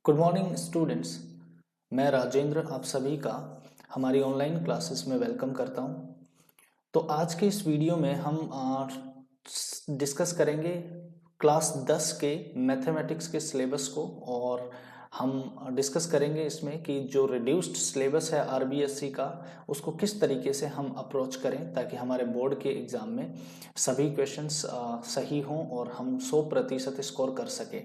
Good morning students. मैं राजेंद्र आप सभी का हमारी ऑनलाइन क्लासेस में वेलकम करता हूं। तो आज के इस वीडियो में हम डिस्कस करेंगे क्लास 10 के मैथमेटिक्स के सिलेबस को, और हम डिस्कस करेंगे इसमें कि जो रिड्यूस्ड सिलेबस है आरबीएससी का, उसको किस तरीके से हम अप्रोच करें ताकि हमारे बोर्ड के एग्ज़ाम में सभी क्वेश्चंस सही हों और हम 100% स्कोर कर सकें।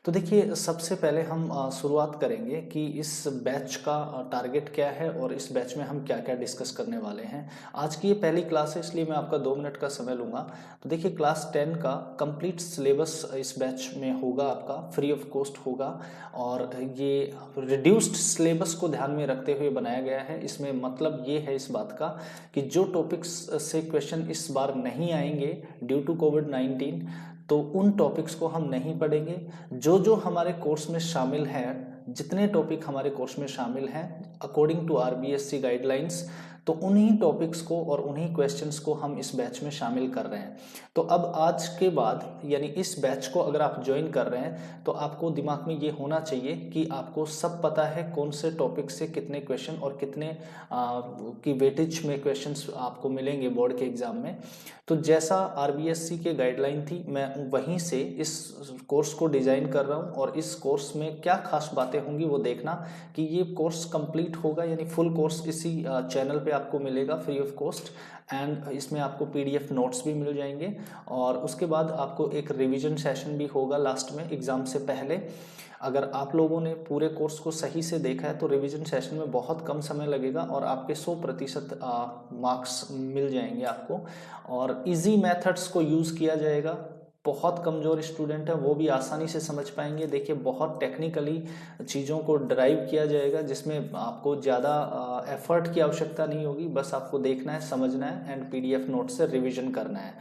तो देखिए, सबसे पहले हम शुरुआत करेंगे कि इस बैच का टारगेट क्या है और इस बैच में हम क्या क्या डिस्कस करने वाले हैं। आज की ये पहली क्लास है, इसलिए मैं आपका 2 मिनट का समय लूँगा। तो देखिए, क्लास 10 का कंप्लीट सिलेबस इस बैच में होगा, आपका फ्री ऑफ कॉस्ट होगा, और ये रिड्यूस्ड सिलेबस को ध्यान में रखते हुए बनाया गया है। इसमें मतलब ये है इस बात का कि जो टॉपिक्स से क्वेश्चन इस बार नहीं आएंगे ड्यू टू कोविड-19, तो उन टॉपिक्स को हम नहीं पढ़ेंगे। जो जो हमारे कोर्स में शामिल है, जितने टॉपिक हमारे कोर्स में शामिल हैं अकॉर्डिंग टू आरबीएससी गाइडलाइंस, तो उन्हीं टॉपिक्स को और उन्हीं क्वेश्चंस को हम इस बैच में शामिल कर रहे हैं। तो अब आज के बाद यानी इस बैच को अगर आप ज्वाइन कर रहे हैं तो आपको दिमाग में ये होना चाहिए कि आपको सब पता है कौन से टॉपिक से कितने क्वेश्चन और कितने की वेटेज में क्वेश्चंस आपको मिलेंगे बोर्ड के एग्जाम में। तो जैसा आरबीएससी के गाइडलाइन थी, मैं वहीं से इस कोर्स को डिजाइन कर रहा हूँ, और इस कोर्स में क्या खास बातें होंगी वो देखना कि ये कोर्स कंप्लीट होगा, यानी फुल कोर्स इसी चैनल पे आपको मिलेगा फ्री ऑफ कॉस्ट। एंड इसमें आपको पीडीएफ नोट्स भी मिल जाएंगे, और उसके बाद आपको एक रिवीजन सेशन भी होगा लास्ट में एग्जाम से पहले। अगर आप लोगों ने पूरे कोर्स को सही से देखा है तो रिवीजन सेशन में बहुत कम समय लगेगा और आपके 100% मार्क्स मिल जाएंगे आपको, और इजी मेथड्स को यूज़ किया जाएगा। बहुत कमज़ोर स्टूडेंट है वो भी आसानी से समझ पाएंगे। देखिए, बहुत टेक्निकली चीज़ों को ड्राइव किया जाएगा, जिसमें आपको ज़्यादा एफर्ट की आवश्यकता नहीं होगी। बस आपको देखना है, समझना है एंड पीडीएफ नोट से रिवीजन करना है।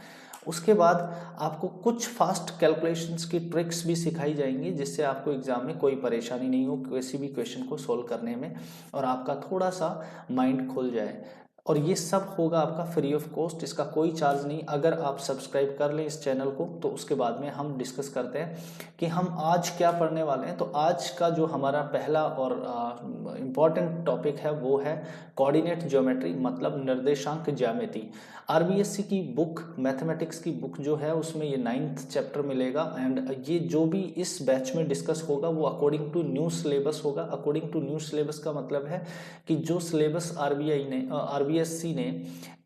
उसके बाद आपको कुछ फास्ट कैलकुलेशंस की ट्रिक्स भी सिखाई जाएंगी, जिससे आपको एग्जाम में कोई परेशानी नहीं हो किसी भी क्वेश्चन को सोल्व करने में, और आपका थोड़ा सा माइंड खुल जाए। और ये सब होगा आपका फ्री ऑफ कॉस्ट, इसका कोई चार्ज नहीं। अगर आप सब्सक्राइब कर लें इस चैनल को तो उसके बाद में हम डिस्कस करते हैं कि हम आज क्या पढ़ने वाले हैं। तो आज का जो हमारा पहला और इम्पॉर्टेंट टॉपिक है वो है कोऑर्डिनेट ज्योमेट्री, मतलब निर्देशांक ज्यामिति। आरबीएससी की बुक, मैथमेटिक्स की बुक जो है, उसमें ये 9th चैप्टर मिलेगा। एंड ये जो भी इस बैच में डिस्कस होगा वो अकॉर्डिंग टू न्यू सिलेबस होगा। अकॉर्डिंग टू न्यू सिलेबस का मतलब है कि जो सिलेबस आरबीएससी ने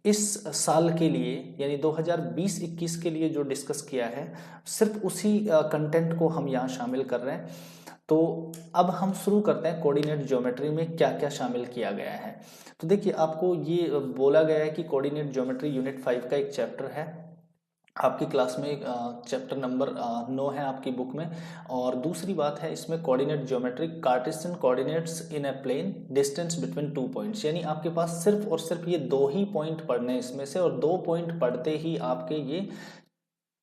इस साल के लिए यानी 2020-21 के लिए जो डिस्कस किया है, सिर्फ उसी कंटेंट को हम यहाँ शामिल कर रहे हैं। तो अब हम शुरू करते हैं कोऑर्डिनेट ज्योमेट्री में क्या क्या शामिल किया गया है। तो देखिए, आपको ये बोला गया है कि कोऑर्डिनेट ज्योमेट्री यूनिट 5 का एक चैप्टर है आपकी क्लास में, चैप्टर नंबर 9 है आपकी बुक में। और दूसरी बात है, इसमें कोऑर्डिनेट ज्योमेट्री, कार्टेशियन कोऑर्डिनेट्स इन ए प्लेन, डिस्टेंस बिटवीन 2 पॉइंट्स, यानी आपके पास सिर्फ और सिर्फ ये 2 ही पॉइंट पढ़ने हैं इसमें से, और 2 पॉइंट पढ़ते ही आपके ये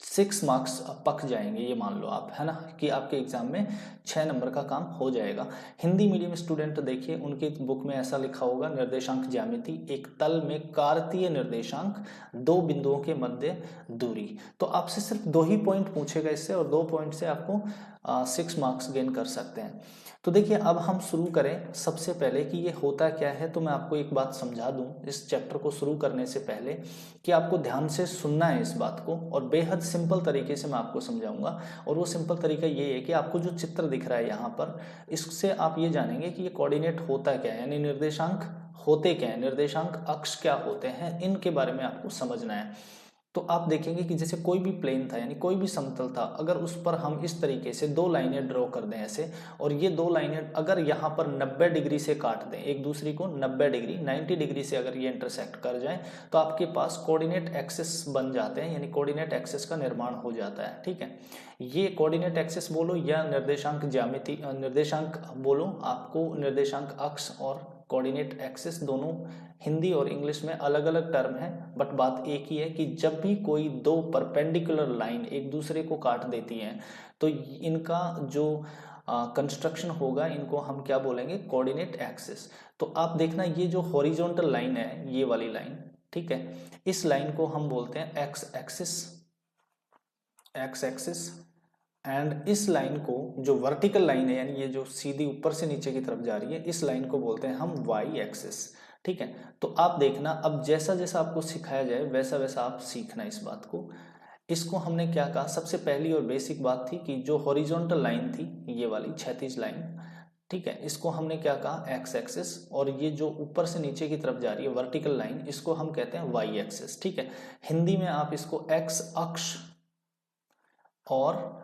6 मार्क्स पक जाएंगे। ये मान लो आप, है ना, कि आपके एग्जाम में 6 नंबर का काम हो जाएगा। हिंदी मीडियम स्टूडेंट देखिए, उनकी बुक में ऐसा लिखा होगा, निर्देशांक ज्यामिति, एक तल में कार्तीय निर्देशांक, 2 बिंदुओं के मध्य दूरी। तो आपसे सिर्फ 2 ही पॉइंट पूछेगा इससे, और 2 पॉइंट से आपको 6 मार्क्स गेन कर सकते हैं। तो देखिए, अब हम शुरू करें सबसे पहले कि ये होता क्या है। तो मैं आपको एक बात समझा दूं इस चैप्टर को शुरू करने से पहले, कि आपको ध्यान से सुनना है इस बात को, और बेहद सिंपल तरीके से मैं आपको समझाऊंगा। और वो सिंपल तरीका ये है कि आपको जो चित्र दिख रहा है यहाँ पर, इससे आप ये जानेंगे कि ये कोऑर्डिनेट होता क्या है, यानी निर्देशांक होते क्या है, निर्देशांक अक्ष क्या होते हैं, इनके बारे में आपको समझना है। तो आप देखेंगे कि जैसे कोई भी प्लेन था, यानी कोई भी समतल था, अगर उस पर हम इस तरीके से 2 लाइनें ड्रॉ कर दें ऐसे, और ये 2 लाइनें अगर यहाँ पर 90 डिग्री से काट दें एक दूसरी को, 90 डिग्री 90 डिग्री से अगर ये इंटरसेक्ट कर जाएं, तो आपके पास कोऑर्डिनेट एक्सिस बन जाते हैं, यानी कोऑर्डिनेट एक्सिस का निर्माण हो जाता है। ठीक है, ये कोऑर्डिनेट एक्सिस बोलो या निर्देशांक ज्यामिति, निर्देशांक बोलो, आपको निर्देशांक अक्ष और कोऑर्डिनेट एक्सिस दोनों हिंदी और इंग्लिश में अलग अलग टर्म है, बट बात एक ही है कि जब भी कोई 2 परपेंडिकुलर लाइन एक दूसरे को काट देती हैं, तो इनका जो कंस्ट्रक्शन होगा, इनको हम क्या बोलेंगे, कोऑर्डिनेट एक्सिस। तो आप देखना, ये जो हॉरिजॉन्टल लाइन है, ये वाली लाइन, ठीक है, इस लाइन को हम बोलते हैं एक्स एक्सिस, एंड इस लाइन को, जो वर्टिकल लाइन है यानी ये जो सीधी ऊपर से नीचे की तरफ जा रही है, इस लाइन को बोलते हैं हम वाई एक्सिस। ठीक है, तो आप देखना अब जैसा जैसा आपको सिखाया जाए वैसा वैसा आप सीखना इस बात को। इसको हमने क्या कहा, सबसे पहली और बेसिक बात थी कि जो हॉरिजॉन्टल लाइन थी, ये वाली क्षैतिज लाइन, ठीक है, इसको हमने क्या कहा एक्स एक्सिस, और ये जो ऊपर से नीचे की तरफ जा रही है वर्टिकल लाइन, इसको हम कहते हैं वाई एक्सिस। ठीक है, हिंदी में आप इसको एक्स अक्ष और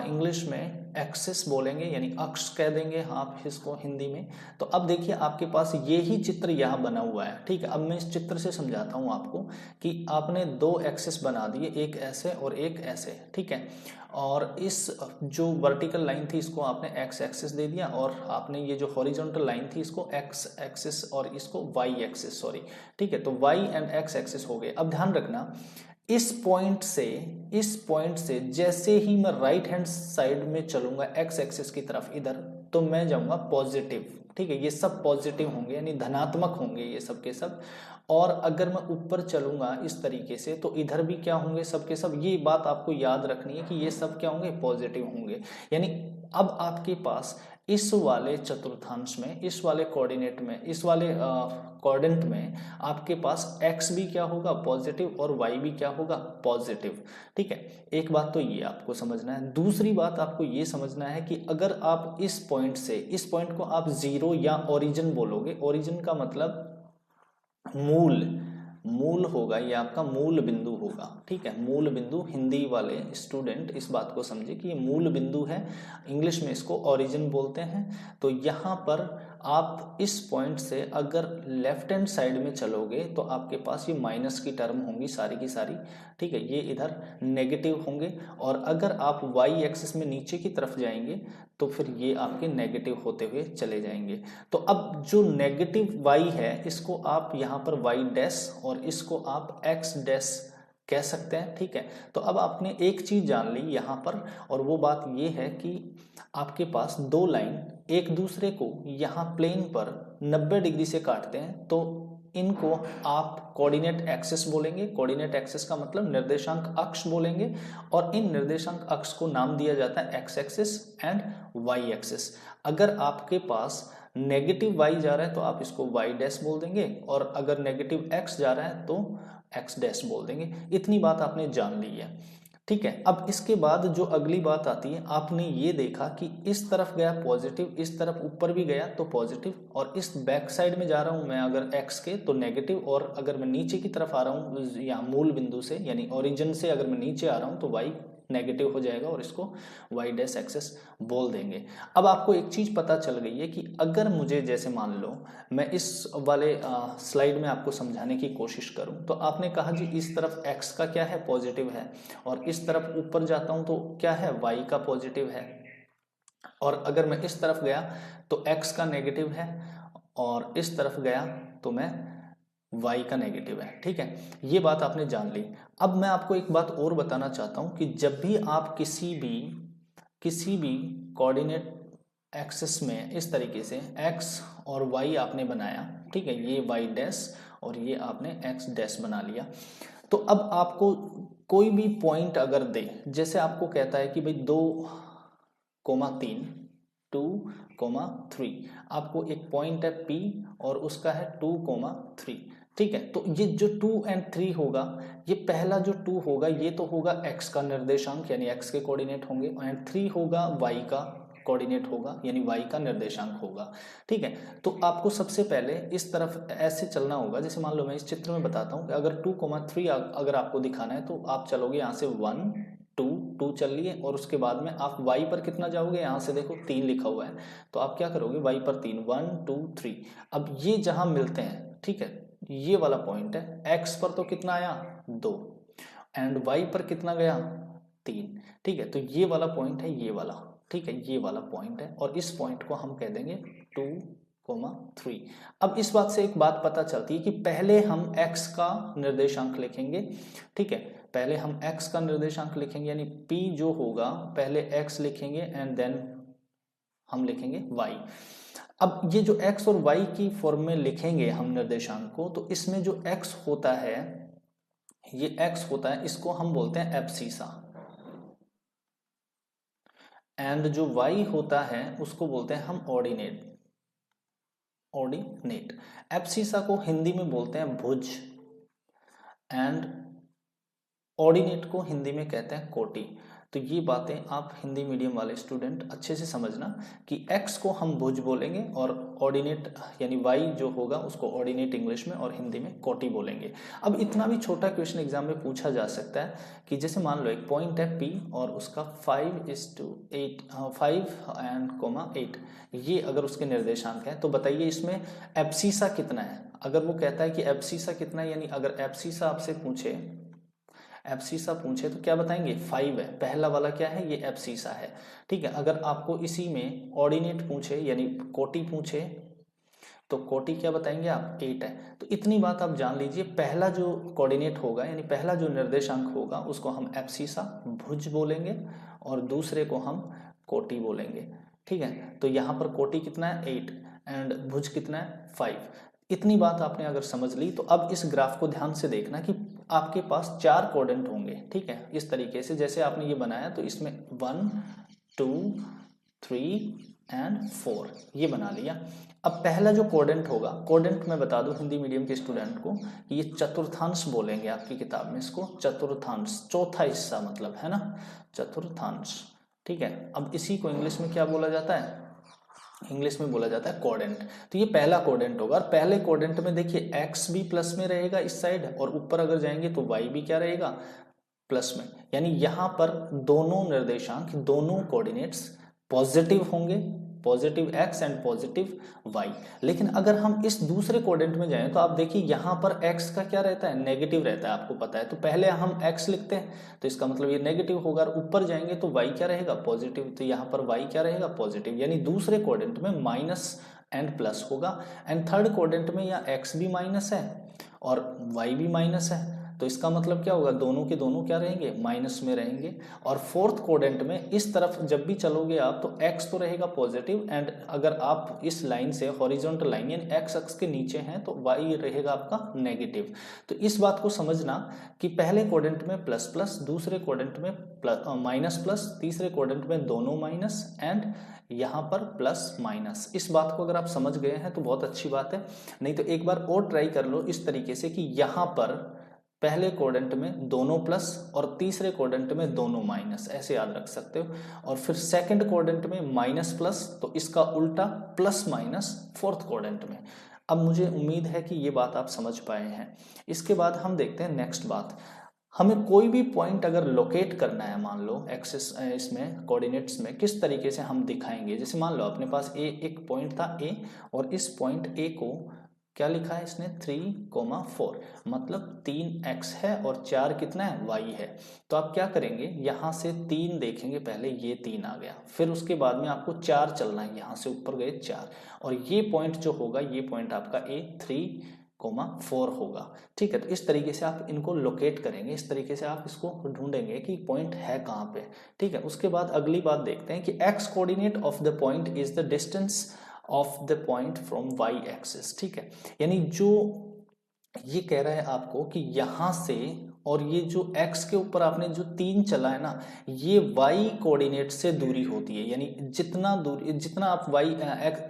इंग्लिश में एक्सिस बोलेंगे, यानी अक्ष कह देंगे आप इसको हिंदी में। तो अब देखिए आपके पास ये ही चित्र यहाँ बना हुआ है। ठीक है, अब मैं इस चित्र से समझाता हूँ आपको कि आपने दो एक्सिस बना दिए, एक ऐसे और एक ऐसे। ठीक है, और इस जो वर्टिकल लाइन थी इसको आपने एक्स एक्सिस दे दिया, और आपने ये जो हॉरिजॉन्टल लाइन थी इसको एक्स एक्सिस और इसको वाई एक्सिस, सॉरी। ठीक है, तो वाई एंड एक्स एक्सिस हो गए। अब ध्यान रखना, इस पॉइंट से जैसे ही मैं राइट हैंड साइड में चलूंगा एक्स एक्सिस की तरफ इधर, तो मैं जाऊंगा पॉजिटिव। ठीक है, ये सब पॉजिटिव होंगे यानी धनात्मक होंगे ये सब के सब। और अगर मैं ऊपर चलूंगा इस तरीके से तो इधर भी क्या होंगे, सब के सब, ये बात आपको याद रखनी है कि ये सब क्या होंगे, पॉजिटिव होंगे। यानी अब आपके पास इस वाले चतुर्थांश में, इस वाले कोऑर्डिनेट में, इस वाले कोऑर्डिनेट में आपके पास x भी क्या होगा, पॉजिटिव, और y भी क्या होगा, पॉजिटिव। ठीक है, एक बात तो ये आपको समझना है। दूसरी बात आपको ये समझना है कि अगर आप इस पॉइंट से, इस पॉइंट को आप जीरो या ओरिजिन बोलोगे, ओरिजिन का मतलब मूल होगा, ये आपका मूल बिंदु होगा। ठीक है, मूल बिंदु, हिंदी वाले स्टूडेंट इस बात को समझे कि ये मूल बिंदु है, इंग्लिश में इसको ओरिजिन बोलते हैं। तो यहाँ पर आप इस पॉइंट से अगर लेफ्ट हैंड साइड में चलोगे तो आपके पास ये माइनस की टर्म होंगी सारी की सारी। ठीक है, ये इधर नेगेटिव होंगे, और अगर आप वाई एक्सिस में नीचे की तरफ जाएंगे तो फिर ये आपके नेगेटिव होते हुए चले जाएंगे। तो अब जो नेगेटिव y है इसको आप यहाँ पर y डैश और इसको आप x डैश कह सकते हैं। ठीक है, तो अब आपने एक चीज जान ली यहाँ पर, और वो बात ये है कि आपके पास दो लाइन एक दूसरे को यहाँ प्लेन पर 90 डिग्री से काटते हैं, तो इनको आप कोऑर्डिनेट एक्सिस बोलेंगे। कोऑर्डिनेट एक्सिस का मतलब निर्देशांक अक्ष बोलेंगे, और इन निर्देशांक अक्ष को नाम दिया जाता है x axis and y axis. अगर आपके पास नेगेटिव y जा रहा है तो आप इसको y डैश बोल देंगे, और अगर नेगेटिव x जा रहा है तो x डैश बोल देंगे। इतनी बात आपने जान ली है। ठीक है, अब इसके बाद जो अगली बात आती है, आपने ये देखा कि इस तरफ गया पॉजिटिव, इस तरफ ऊपर भी गया तो पॉजिटिव, और इस बैक साइड में जा रहा हूं मैं अगर x के तो नेगेटिव, और अगर मैं नीचे की तरफ आ रहा हूं यहाँ मूल बिंदु से यानी ओरिजिन से अगर मैं नीचे आ रहा हूं तो y नेगेटिव हो जाएगा, और इसको y डैश एक्सिस बोल देंगे। अब आपको एक चीज पता चल गई है कि अगर मुझे, जैसे मान लो मैं इस वाले स्लाइड में आपको समझाने की कोशिश करूं, तो आपने कहा जी इस तरफ x का क्या है, पॉजिटिव है, और इस तरफ ऊपर जाता हूं तो क्या है, y का पॉजिटिव है, और अगर मैं इस तरफ गया तो x का नेगेटिव है, और इस तरफ गया तो मैं y का नेगेटिव है। ठीक है, ये बात आपने जान ली। अब मैं आपको एक बात और बताना चाहता हूं कि जब भी आप किसी भी कोऑर्डिनेट एक्सिस में इस तरीके से x और y आपने बनाया, ठीक है, ये y डैश और ये आपने x डैश बना लिया, तो अब आपको कोई भी पॉइंट अगर दे, जैसे आपको कहता है कि भाई 2,3 2,3, आपको एक पॉइंट है P और उसका है 2,3। ठीक है, तो ये जो 2 और 3 होगा, ये पहला जो 2 होगा ये तो होगा x का निर्देशांक यानी x के कोऑर्डिनेट होंगे, एंड 3 होगा y का कोऑर्डिनेट होगा यानी y का निर्देशांक होगा। ठीक है, तो आपको सबसे पहले इस तरफ ऐसे चलना होगा, जैसे मान लो मैं इस चित्र में बताता हूँ कि अगर 2,3 अगर आपको दिखाना है तो आप चलोगे यहाँ से 1 2 चल लिए, और उसके बाद में आप y पर कितना जाओगे, यहाँ से देखो 3 लिखा हुआ है, तो आप क्या करोगे y पर 3 1 2 3। अब ये जहां मिलते हैं, ठीक है, ये वाला पॉइंट है, x पर तो कितना आया 2, एंड y पर कितना गया 3। ठीक है, तो ये वाला पॉइंट है, ये वाला, ठीक है, ये वाला पॉइंट है, और इस पॉइंट को हम कह देंगे 2,3। अब इस बात से एक बात पता चलती है कि पहले हम x का निर्देशांक लिखेंगे। ठीक है, पहले हम x का निर्देशांक लिखेंगे यानी p जो होगा पहले x लिखेंगे एंड देन हम लिखेंगे y। अब ये जो x और y की फॉर्म में लिखेंगे हम निर्देशांक को, तो इसमें जो x होता है, ये x होता है, इसको हम बोलते हैं एब्सीसा। एंड जो y होता है उसको बोलते हैं हम ऑर्डिनेट। ऑर्डिनेट। एब्सिसा को हिंदी में बोलते हैं भुज, एंड ऑर्डिनेट को हिंदी में कहते हैं कोटि। तो ये बातें आप हिंदी मीडियम वाले स्टूडेंट अच्छे से समझना कि x को हम भुज बोलेंगे और ऑर्डिनेट यानी y जो होगा उसको ऑर्डिनेट इंग्लिश में और हिंदी में कोटि बोलेंगे। अब इतना भी छोटा क्वेश्चन एग्जाम में पूछा जा सकता है कि जैसे मान लो एक पॉइंट है P और उसका 5:8 ये अगर उसके निर्देशांक है तो बताइए इसमें एब्सिसा कितना है। अगर वो कहता है कि एब्सिसा कितना है, यानी अगर एब्सिसा आपसे पूछे, एब्सिसा पूछे तो क्या बताएंगे 5 है, पहला वाला क्या है ये एब्सिसा है। ठीक है, अगर आपको इसी में ऑर्डिनेट पूछे यानी कोटि पूछे तो कोटि क्या बताएंगे आप 8 है। तो इतनी बात आप जान लीजिए, पहला जो कोऑर्डिनेट होगा यानी पहला जो निर्देशांक होगा उसको हम एब्सिसा भुज बोलेंगे और दूसरे को हम कोटि बोलेंगे। ठीक है, तो यहाँ पर कोटि कितना है 8 एंड भुज कितना है 5। इतनी बात आपने अगर समझ ली तो अब इस ग्राफ को ध्यान से देखना कि आपके पास 4 कोऑर्डिनेट होंगे। ठीक है, इस तरीके से जैसे आपने ये बनाया तो इसमें 1 2 3 एंड 4 ये बना लिया। अब पहला जो कोऑर्डिनेट होगा, कोऑर्डिनेट मैं बता दूं हिंदी मीडियम के स्टूडेंट को कि ये चतुर्थांश बोलेंगे आपकी किताब में इसको, चतुर्थांश चौथा हिस्सा मतलब है ना, चतुर्थांश। ठीक है, अब इसी को इंग्लिश में क्या बोला जाता है, इंग्लिश में बोला जाता है कोऑर्डिनेट। तो ये पहला कोऑर्डिनेट होगा और पहले कोऑर्डिनेट में देखिए x भी प्लस में रहेगा इस साइड और ऊपर अगर जाएंगे तो y भी क्या रहेगा प्लस में, यानी यहां पर दोनों निर्देशांक दोनों कोऑर्डिनेट्स पॉजिटिव होंगे, positive x and positive y। लेकिन अगर हम इस दूसरे कोऑर्डिनेट में जाएं तो आप देखिए यहां पर x का क्या रहता है नेगेटिव रहता है, आपको पता है। तो पहले हम x लिखते हैं तो इसका मतलब ये नेगेटिव होगा और ऊपर जाएंगे तो y क्या रहेगा पॉजिटिव, तो यहाँ पर y क्या रहेगा पॉजिटिव, यानी दूसरे कोऑर्डिनेट में माइनस एंड प्लस होगा। एंड थर्ड कोऑर्डिनेट में यहाँ x भी माइनस है और y भी माइनस है, तो इसका मतलब क्या होगा दोनों के दोनों क्या रहेंगे माइनस में रहेंगे। और फोर्थ कोऑर्डिनेट में इस तरफ जब भी चलोगे आप तो x तो रहेगा पॉजिटिव एंड अगर आप इस लाइन से हॉरिजॉन्टल लाइन यानी x अक्ष के नीचे हैं तो y रहेगा आपका नेगेटिव। तो इस बात को समझना कि पहले कोऑर्डिनेट में प्लस प्लस, दूसरे कोऑर्डिनेट में माइनस प्लस, तीसरे कोऑर्डिनेट में दोनों माइनस एंड यहाँ पर प्लस माइनस। इस बात को अगर आप समझ गए हैं तो बहुत अच्छी बात है, नहीं तो एक बार और ट्राई कर लो इस तरीके से कि यहाँ पर पहले कोऑर्डिनेट में दोनों प्लस और तीसरे कोऑर्डिनेट में दोनों माइनस, ऐसे याद रख सकते हो। और फिर सेकंड कोऑर्डिनेट में माइनस प्लस तो इसका उल्टा प्लस माइनस फोर्थ कोऑर्डिनेट में। अब मुझे उम्मीद है कि ये बात आप समझ पाए हैं। इसके बाद हम देखते हैं नेक्स्ट बात, हमें कोई भी पॉइंट अगर लोकेट करना है, मान लो एक्सिस इसमें कोऑर्डिनेट्स में किस तरीके से हम दिखाएंगे। जैसे मान लो अपने पास एक पॉइंट था ए और इस पॉइंट ए को क्या लिखा है इसने 3,4 मतलब 3x है और 4 कितना है y है। तो आप क्या करेंगे यहाँ से 3 देखेंगे, पहले ये 3 आ गया, फिर उसके बाद में आपको 4 चलना है, यहाँ से ऊपर गए 4 और ये पॉइंट जो होगा ये पॉइंट आपका a 3,4 होगा। ठीक है, तो इस तरीके से आप इनको लोकेट करेंगे, इस तरीके से आप इसको ढूंढेंगे कि पॉइंट है कहाँ पे। ठीक है, उसके बाद अगली बात देखते हैं कि x coordinate of the point is the distance of the point from y axis. ठीक है, यानी जो ये कह रहा है आपको कि यहां से और ये जो x के ऊपर आपने जो 3 चला है ना, ये y कोऑर्डिनेट से दूरी होती है, यानी जितना दूरी जितना आप y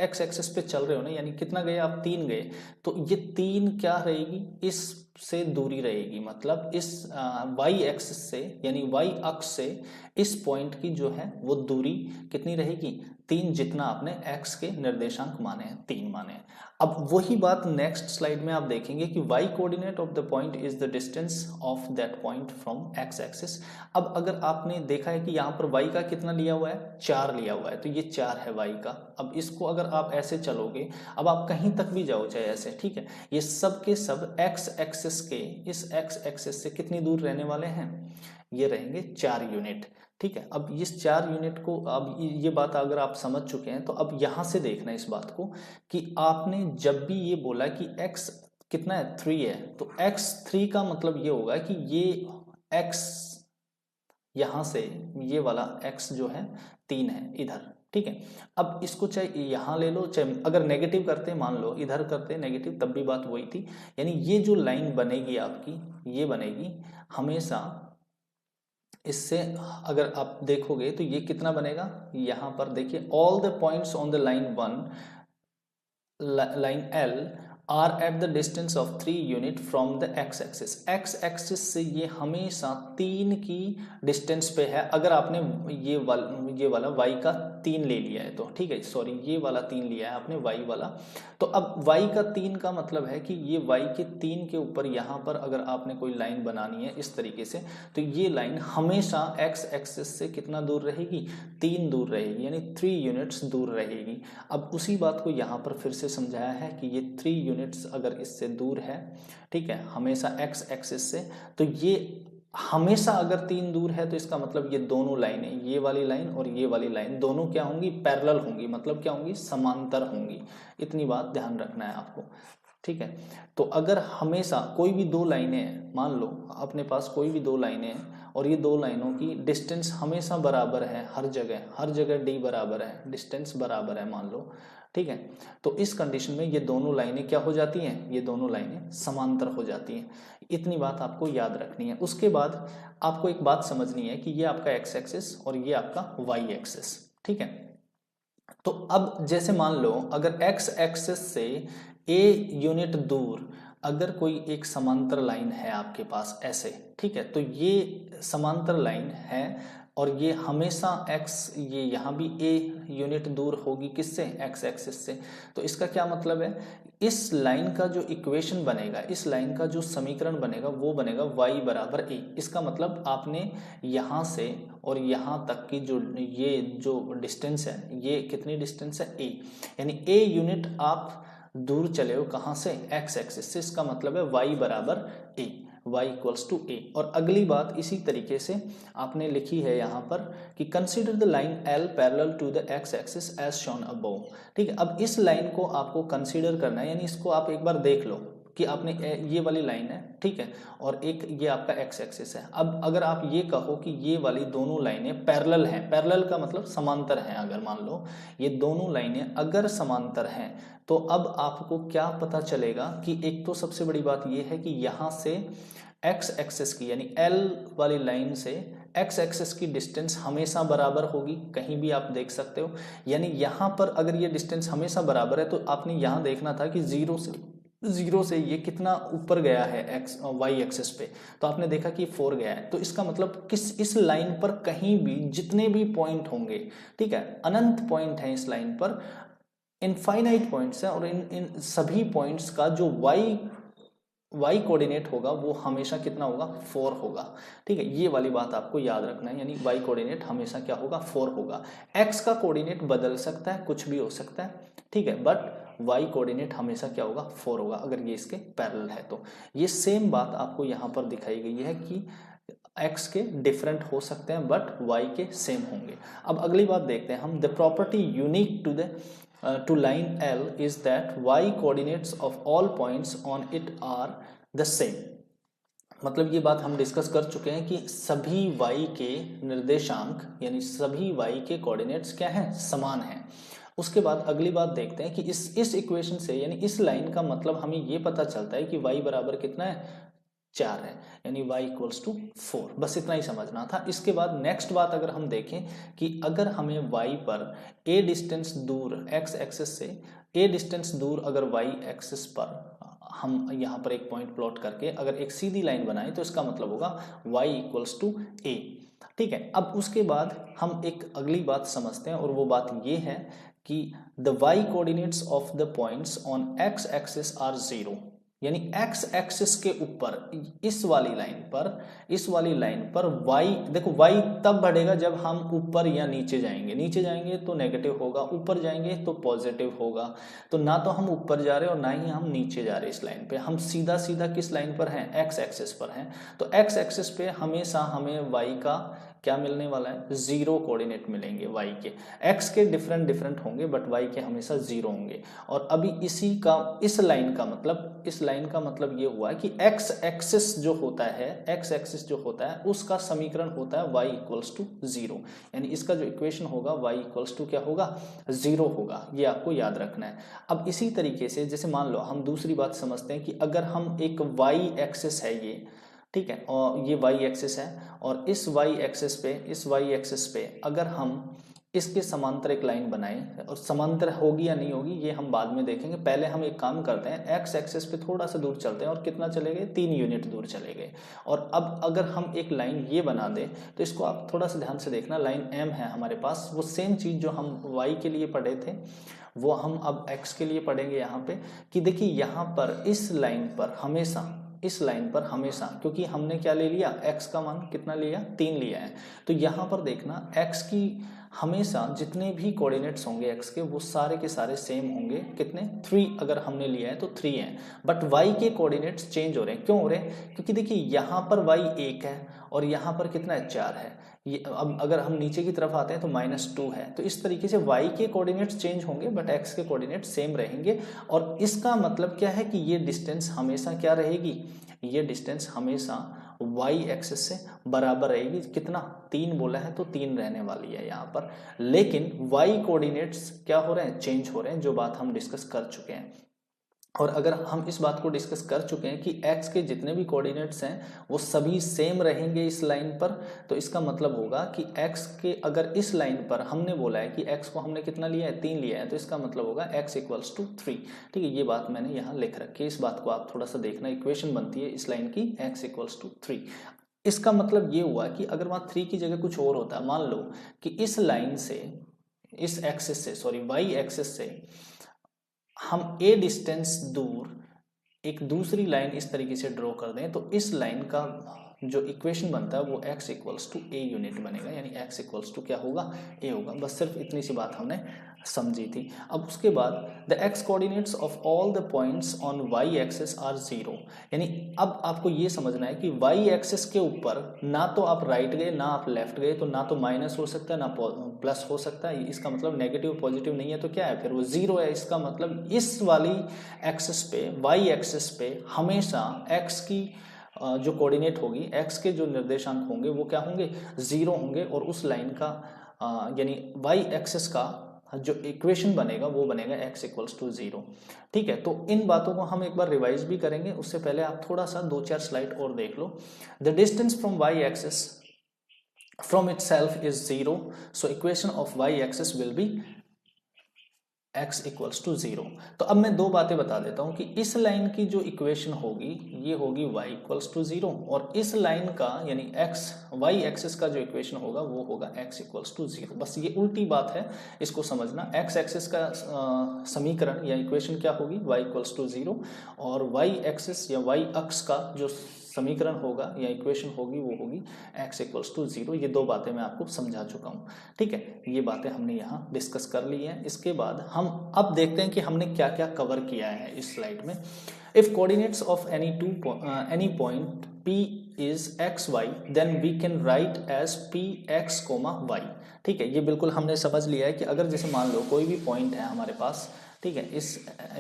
x एक्सिस पे चल रहे हो ना, यानी कितना गए आप 3 गए, तो ये 3 क्या रहेगी इस से दूरी रहेगी, मतलब इस y एक्सिस से यानी y अक्ष से इस पॉइंट की जो है वो दूरी कितनी रहेगी 3, जितना आपने x के निर्देशांक माने हैं 3 माने हैं। अब वही बात नेक्स्ट स्लाइड में आप देखेंगे कि y coordinate of the point is the distance of that point from x axis. अब अगर आपने देखा है कि यहाँ पर y का कितना लिया हुआ है 4 लिया हुआ है, तो ये 4 है y का। अब इसको अगर आप ऐसे चलोगे, अब आप कहीं तक भी जाओ चाहे ऐसे, ठीक है, ये सब के सब x एक्सिस के इस x एक्सिस से कितनी दूर रहने वाले हैं, ये रहेंगे 4 यूनिट। ठीक है, अब इस 4 यूनिट को अब ये बात अगर आप समझ चुके हैं तो अब यहां से देखना इस बात को कि आपने जब भी ये बोला कि x कितना है 3 है, तो x 3 का मतलब ये होगा कि ये x यहां से ये वाला x जो है 3 है इधर। ठीक है, अब इसको चाहे यहां ले लो, चाहे अगर नेगेटिव करते मान लो इधर करते नेगेटिव तब भी बात वही थी। यानी ये जो लाइन बनेगी आपकी, ये बनेगी हमेशा इससे अगर आप देखोगे तो ये कितना बनेगा, यहाँ पर देखिए all the points on the line 1 line L are at the distance of 3 unit from the x axis. X axis से ये हमेशा 3 की डिस्टेंस पे है। अगर आपने ये वाला y का 3 ले लिया है तो ठीक है, सॉरी ये वाला 3 लिया है आपने y वाला, तो अब y का 3 का मतलब है कि ये y के 3 के ऊपर यहाँ पर अगर आपने कोई लाइन बनानी है इस तरीके से, तो ये लाइन हमेशा x एक्सिस से कितना दूर रहेगी, 3 दूर रहेगी, यानी 3 यूनिट्स दूर रहेगी। अब उसी बात को यहाँ पर फिर से समझाया है कि ये 3 यूनिट्स अगर इससे दूर है, ठीक है, हमेशा x एक्सिस से, तो ये हमेशा अगर 3 दूर है तो इसका मतलब ये दोनों लाइनें, ये वाली लाइन और ये वाली लाइन दोनों क्या होंगी, पैरेलल होंगी, मतलब क्या होंगी, समांतर होंगी। इतनी बात ध्यान रखना है आपको, ठीक है। तो अगर हमेशा कोई भी 2 लाइनें हैं, मान लो अपने पास कोई भी 2 लाइनें हैं और ये 2 लाइनों की डिस्टेंस हमेशा बराबर है, हर जगह d बराबर है, डिस्टेंस बराबर है मान लो, ठीक है, तो इस कंडीशन में ये दोनों लाइनें क्या हो जाती हैं, ये दोनों लाइनें समांतर हो जाती हैं। इतनी बात आपको याद रखनी है। उसके बाद आपको एक बात समझनी है कि ये आपका x एक्सिस और ये आपका y एक्सिस, ठीक है। तो अब जैसे मान लो अगर x एक्सिस से a यूनिट दूर अगर कोई एक समांतर लाइन है आपके पास ऐसे, ठीक है, तो ये समांतर लाइन है और ये हमेशा x, ये यहाँ भी a यूनिट दूर होगी किससे, x एक्सिस से। तो इसका क्या मतलब है, इस लाइन का जो इक्वेशन बनेगा, इस लाइन का जो समीकरण बनेगा वो बनेगा y बराबर a। इसका मतलब आपने यहाँ से और यहाँ तक की ये जो डिस्टेंस है, ये कितनी डिस्टेंस है, a, यानी a यूनिट आप दूर चले हो कहाँ से, x एक्सिस से। इसका मतलब है y बराबर a, y equals to a। और अगली बात इसी तरीके से आपने लिखी है यहाँ पर कि consider the line L parallel to the x axis as shown above, ठीक है। अब इस लाइन को आपको कंसीडर करना है, यानी इसको आप एक बार देख लो कि आपने ये वाली लाइन है, ठीक है, और एक ये आपका x एक्सिस है। अब अगर आप ये कहो कि ये वाली दोनों लाइनें पैरेलल हैं, पैरेलल का मतलब समांतर हैं, अगर मान लो ये दोनों लाइनें अगर समांतर हैं, तो अब आपको क्या पता चलेगा कि एक तो सबसे बड़ी बात ये है कि यहाँ से x एक्सिस की यानी L वाली लाइन से x एक्सिस की डिस्टेंस हमेशा बराबर होगी, कहीं भी आप देख सकते हो। यानी यहाँ पर अगर ये डिस्टेंस हमेशा बराबर है तो आपने यहाँ देखना था कि जीरो से ये कितना ऊपर गया है y एक्सिस पे, तो आपने देखा कि 4 गया है। तो इसका मतलब इस लाइन पर कहीं भी जितने भी पॉइंट होंगे, ठीक है, अनंत पॉइंट है इस लाइन पर, इनफाइनाइट पॉइंट्स हैं, और इन सभी पॉइंट्स का जो y कोऑर्डिनेट होगा वो हमेशा कितना होगा, 4 होगा, ठीक है। ये वाली बात आपको याद रखना है, यानी y कोऑर्डिनेट हमेशा क्या होगा, 4 होगा। x का कोऑर्डिनेट बदल सकता है, कुछ भी हो सकता है, ठीक है, बट y कोऑर्डिनेट हमेशा क्या होगा, 4 होगा, अगर ये इसके पैरेलल है तो। ये सेम बात आपको यहाँ पर दिखाई गई है कि x के डिफरेंट हो सकते हैं बट y के सेम होंगे। अब अगली बात देखते हैं हम, the property unique to line L is that y coordinates of all points on it are the same। मतलब ये बात हम डिस्कस कर चुके हैं कि सभी y के निर्देशांक यानी सभी y के कोऑर्डिनेट्स क्या हैं, समान हैं। उसके बाद अगली बात देखते हैं कि इस इक्वेशन से यानी इस लाइन का मतलब हमें ये पता चलता है कि y बराबर कितना है, 4 है, यानी y इक्वल्स टू 4। बस इतना ही समझना था। इसके बाद नेक्स्ट बात अगर हम देखें कि अगर हमें y पर a डिस्टेंस दूर x एक्सिस से a डिस्टेंस दूर अगर y एक्सिस पर हम यहाँ पर एक पॉइंट प्लॉट करके अगर एक सीधी लाइन बनाएं तो इसका मतलब होगा y इक्वल्स टू a, ठीक है। अब उसके बाद हम एक अगली बात समझते हैं और वो बात ये है कि the y coordinates of the points on x axis are 0, यानी x एक्सिस के ऊपर इस वाली लाइन पर y, देखो y तब बढ़ेगा जब हम ऊपर या नीचे जाएंगे तो नेगेटिव होगा, ऊपर जाएंगे तो पॉजिटिव होगा। तो ना तो हम ऊपर जा रहे और ना ही हम नीचे जा रहे, इस लाइन पे हम सीधा किस लाइन पर हैं, x एक्सिस पर हैं। तो x एक्सिस पे हमेशा हमें y का क्या मिलने वाला है, 0 कोऑर्डिनेट मिलेंगे y के। x के डिफरेंट होंगे बट y के हमेशा 0 होंगे। और अभी इस लाइन का मतलब ये हुआ है कि x एक्सिस जो होता है उसका समीकरण होता है y इक्वल्स टू 0, यानी इसका जो इक्वेशन होगा y इक्वल्स टू क्या होगा, 0 होगा। ये आपको याद रखना है। अब इसी तरीके से जैसे मान लो हम दूसरी बात समझते हैं कि अगर हम एक y एक्सिस है ये, ठीक है, और ये y एक्सिस है, और इस y एक्सिस पे अगर हम इसके समांतर एक लाइन बनाएं, और समांतर होगी या नहीं होगी ये हम बाद में देखेंगे, पहले हम एक काम करते हैं, x एक्सिस पे थोड़ा सा दूर चलते हैं, और कितना चले गए, 3 यूनिट दूर चले गए। और अब अगर हम एक लाइन ये बना दें, तो इसको आप थोड़ा सा ध्यान से देखना, लाइन m है हमारे पास, वो सेम चीज़ जो हम y के लिए पढ़े थे वो हम अब x के लिए पढ़ेंगे यहाँ पे, कि देखिए यहाँ पर इस लाइन पर हमेशा क्योंकि हमने क्या ले लिया, x का मान कितना लिया, 3 लिया है, तो यहाँ पर देखना x की हमेशा जितने भी कोऑर्डिनेट्स होंगे x के वो सारे के सारे सेम होंगे, कितने, 3 अगर हमने लिया है तो 3 है। बट y के कोऑर्डिनेट्स चेंज हो रहे हैं, क्यों हो रहे हैं, क्योंकि देखिए यहाँ पर y 1 है और यहाँ पर कितना है, 4 है। ये अब अगर हम नीचे की तरफ आते हैं तो -2 है, तो इस तरीके से y के कोऑर्डिनेट्स चेंज होंगे बट x के कोऑर्डिनेट्स सेम रहेंगे। और इसका मतलब क्या है कि ये डिस्टेंस हमेशा क्या रहेगी, ये डिस्टेंस हमेशा y एक्सिस से बराबर रहेगी, कितना, 3 बोला है तो 3 रहने वाली है यहाँ पर। लेकिन y कोऑर्डिनेट्स क्या हो रहे हैं, चेंज हो रहे हैं, जो बात हम डिस्कस कर चुके हैं। और अगर हम इस बात को डिस्कस कर चुके हैं कि x के जितने भी कोऑर्डिनेट्स हैं वो सभी सेम रहेंगे इस लाइन पर, तो इसका मतलब होगा कि x के, अगर इस लाइन पर हमने बोला है कि x को हमने कितना लिया है, 3 लिया है, तो इसका मतलब होगा x इक्वल्स टू 3। ठीक है, ये बात मैंने यहाँ लिख रखी है, इस बात को आप थोड़ा सा देखना, इक्वेशन बनती है इस लाइन की x इक्वल्स टू 3। इसका मतलब ये हुआ कि अगर वहाँ 3 की जगह कुछ और होता, मान लो कि इस लाइन से, इस एक्सिस से, सॉरी y एक्सिस से हम a डिस्टेंस दूर एक दूसरी लाइन इस तरीके से ड्रॉ कर दें, तो इस लाइन का जो इक्वेशन बनता है वो x equals to a unit बनेगा, यानी x इक्वल्स टू क्या होगा, a होगा। बस सिर्फ इतनी सी बात हमने समझी थी। अब उसके बाद the x coordinates of all the points on y axis are 0, यानी अब आपको ये समझना है कि y एक्सिस के ऊपर ना तो आप राइट गए ना आप लेफ्ट गए, तो ना तो माइनस हो सकता है ना प्लस हो सकता है, इसका मतलब नेगेटिव पॉजिटिव नहीं है, तो क्या है फिर, वो 0 है। इसका मतलब इस वाली एक्सिस पे, y एक्सिस पे हमेशा x की जो कोऑर्डिनेट होगी, x के जो निर्देशांक होंगे वो क्या होंगे, 0 होंगे, और उस लाइन का यानी y एक्सिस का जो इक्वेशन बनेगा वो बनेगा x इक्वल्स टू 0। ठीक है, तो इन बातों को हम एक बार रिवाइज भी करेंगे, उससे पहले आप थोड़ा सा 2-4 स्लाइड और देख लो। The distance from y axis from itself is 0, so equation of y axis will be x equals to 0। तो अब मैं दो बातें बता देता हूं कि इस लाइन की जो इक्वेशन होगी ये होगी y इक्वल्स टू 0, और इस लाइन का यानी y एक्सिस का जो इक्वेशन होगा वो होगा x इक्वल्स टू 0। बस ये उल्टी बात है, इसको समझना। x एक्सिस का समीकरण या इक्वेशन क्या होगी, y इक्वल्स टू 0, और y एक्सिस या y अक्ष का जो समीकरण होगा या इक्वेशन होगी वो होगी x इक्वल्स टू 0। ये दो बातें मैं आपको समझा चुका हूँ। ठीक है, ये बातें हमने यहाँ डिस्कस कर ली हैं। इसके बाद हम अब देखते हैं कि हमने क्या क्या कवर किया है इस स्लाइड में। If coordinates of any point p is xy then we can write as px, y। ठीक है, ये बिल्कुल हमने समझ लिया है कि अगर जैसे मान लो कोई भी पॉइंट है हमारे पास, ठीक है,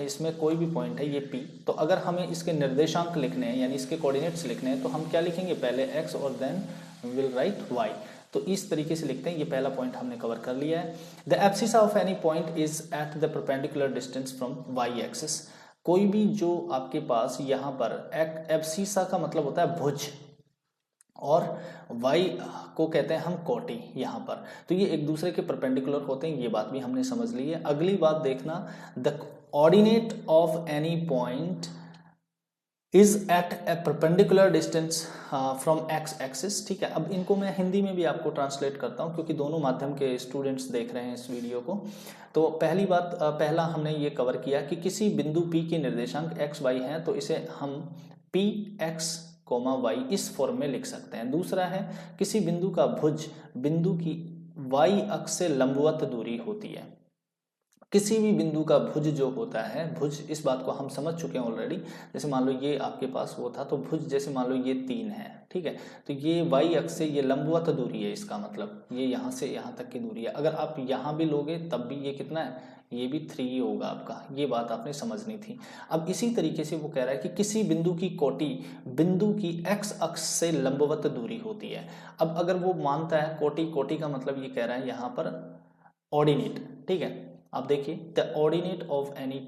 इसमें कोई भी पॉइंट है ये P, तो अगर हमें इसके निर्देशांक लिखने हैं यानी इसके कोऑर्डिनेट्स लिखने हैं तो हम क्या लिखेंगे, पहले x और देन विल राइट y। तो इस तरीके से लिखते हैं। ये पहला पॉइंट हमने कवर कर लिया है। The abscissa of any point is at the perpendicular distance from y axis. कोई भी जो आपके पास यहाँ पर एब्सिसा का मतलब होता है भुज, और y को कहते हैं हम कोटि यहाँ पर, तो ये एक दूसरे के परपेंडिकुलर होते हैं, ये बात भी हमने समझ ली है। अगली बात देखना, the ordinate of any point is at a perpendicular distance from x axis. ठीक है, अब इनको मैं हिंदी में भी आपको ट्रांसलेट करता हूँ क्योंकि दोनों माध्यम के स्टूडेंट्स देख रहे हैं इस वीडियो को। तो पहली बात, पहला हमने ये कवर किया कि किसी बिंदु P के निर्देशांक x y हैं तो इसे हम px, y इस फॉर्म में लिख सकते हैं। दूसरा है किसी बिंदु का भुज बिंदु की y अक्ष से लंबवत दूरी होती है। किसी भी बिंदु का भुज जो होता है, भुज, इस बात को हम समझ चुके हैं ऑलरेडी। जैसे मान लो ये आपके पास वो था, तो भुज जैसे मान लो ये 3 है, ठीक है, तो ये y अक्ष से ये लंबवत दूरी है, इसका मतलब ये यहाँ से यहाँ तक की दूरी है। अगर आप यहाँ भी लोगे तब भी ये कितना है, ये भी 3 होगा आपका। ये बात आपने समझनी थी। अब इसी तरीके से वो कह रहा है कि किसी बिंदु की कोटि बिंदु की x अक्ष से लंबवत दूरी होती है। अब अगर वो मानता है कोटि का मतलब ये कह रहा है यहाँ पर ऑर्डिनेट। ठीक है, आप देखिए, the ordinate of any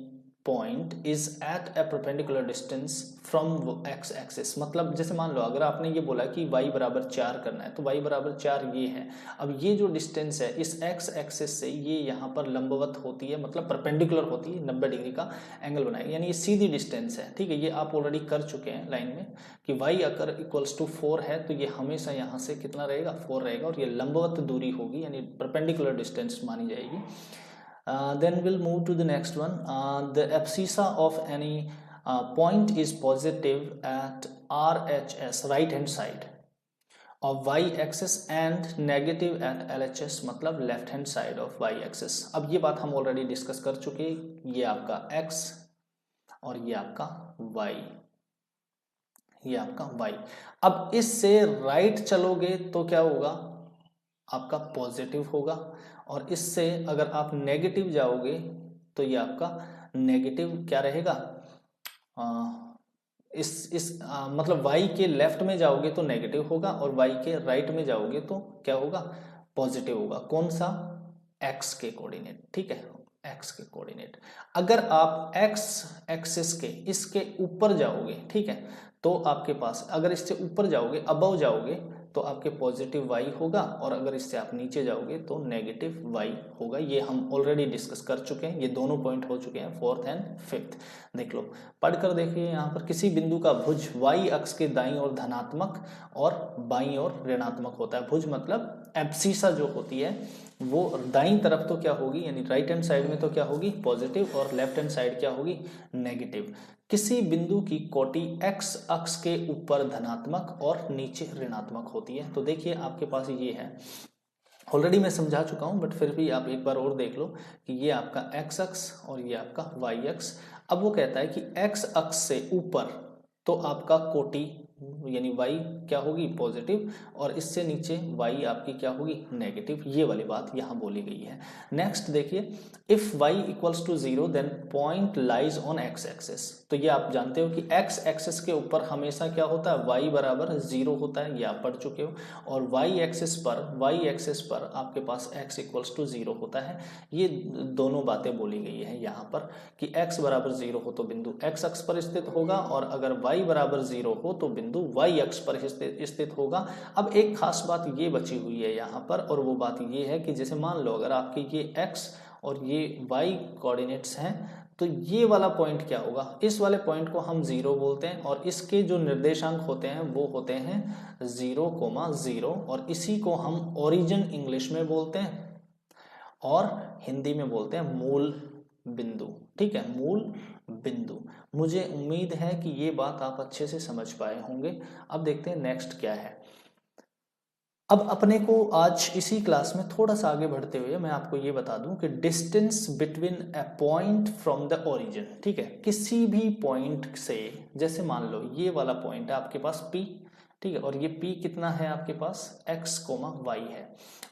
point is at a perpendicular distance from x axis. मतलब जैसे मान लो अगर आपने ये बोला कि y बराबर 4 करना है, तो y बराबर 4 ये है। अब ये जो डिस्टेंस है इस x एक्सिस से ये यहाँ पर लंबवत होती है, मतलब परपेंडिकुलर होती है, 90 डिग्री का एंगल बनाएगी, यानी ये सीधी डिस्टेंस है। ठीक है, ये आप ऑलरेडी कर चुके हैं लाइन में कि y अगर इक्वल्स टू 4 है तो ये हमेशा यहाँ से कितना रहेगा, 4 रहेगा, और ये लंबवत दूरी होगी यानी परपेंडिकुलर डिस्टेंस मानी जाएगी। Then we'll move to the next one. The abscissa of any point is positive at RHS, right hand side of y axis, and negative at LHS, मतलब left hand side of y axis। अब ये बात हम already discuss कर चुके हैं। ये आपका x और ये आपका y, ये आपका y। अब इससे राइट चलोगे तो क्या होगा, आपका पॉजिटिव होगा, और इससे अगर आप नेगेटिव जाओगे तो ये आपका नेगेटिव क्या रहेगा, मतलब y के लेफ्ट में जाओगे तो नेगेटिव होगा, और y के राइट में जाओगे तो क्या होगा, पॉजिटिव होगा। कौन सा, x के कोऑर्डिनेट। ठीक है, x के कोऑर्डिनेट। अगर आप x एक्सिस के इसके ऊपर जाओगे, ठीक है, तो आपके पास अगर इससे ऊपर जाओगे, अबव जाओगे, तो आपके पॉजिटिव y होगा, और अगर इससे आप नीचे जाओगे तो नेगेटिव y होगा। ये हम ऑलरेडी डिस्कस कर चुके हैं, ये दोनों पॉइंट हो चुके हैं, फोर्थ एंड फिफ्थ। देख लो, पढ़कर देखिए यहाँ पर, किसी बिंदु का भुज y अक्ष के दाईं ओर धनात्मक और बाईं ओर ऋणात्मक होता है। भुज मतलब एब्सिसा जो होती है वो दाईं तरफ तो क्या होगी, यानी राइट हैंड साइड में तो क्या होगी, पॉजिटिव, और लेफ्ट हैंड साइड क्या होगी, नेगेटिव। किसी बिंदु की कोटि x अक्ष के ऊपर धनात्मक और नीचे ऋणात्मक होती है। तो देखिए आपके पास ये है, ऑलरेडी मैं समझा चुका हूं, बट फिर भी आप एक बार और देख लो कि ये आपका x अक्ष और ये आपका y अक्ष। अब वो कहता है कि x अक्ष से ऊपर तो आपका कोटि यानी y क्या होगी, पॉजिटिव, और इससे नीचे y आपकी क्या होगी, नेगेटिव। ये वाली बात यहाँ बोली गई है। नेक्स्ट देखिए, if y equals to 0 then point lies on x axis. तो ये आप जानते हो कि x एक्सिस के ऊपर हमेशा क्या होता है, y बराबर 0 होता है, ये आप पढ़ चुके हो, और y एक्सिस पर आपके पास x इक्वल्स टू 0 होता है। ये दोनों बातें बोली गई है यहाँ पर कि x बराबर 0 हो तो बिंदु x अक्ष पर स्थित होगा, और अगर y बराबर 0 हो तो बिंदु y अक्ष पर स्थित होगा। अब एक खास बात ये बची हुई है यहाँ पर, और वो बात ये है कि जैसे मान लो अगर आपके ये x और ये y कोऑर्डिनेट्स हैं, तो ये वाला पॉइंट क्या होगा, इस वाले पॉइंट को हम 0 बोलते हैं, और इसके जो निर्देशांक होते हैं वो होते हैं 0,0, और इसी को हम ओरिजिन इंग्लिश में बोलते हैं और हिंदी में बोलते हैं मूल बिंदु। ठीक है, मूल बिंदु। मुझे उम्मीद है कि ये बात आप अच्छे से समझ पाए होंगे। अब देखते हैं नेक्स्ट क्या है। अब अपने को आज इसी क्लास में थोड़ा सा आगे बढ़ते हुए मैं आपको ये बता दूं कि distance between a point from the origin. ठीक है, किसी भी पॉइंट से, जैसे मान लो ये वाला पॉइंट है आपके पास P, ठीक है, और ये P कितना है आपके पास, x, y है,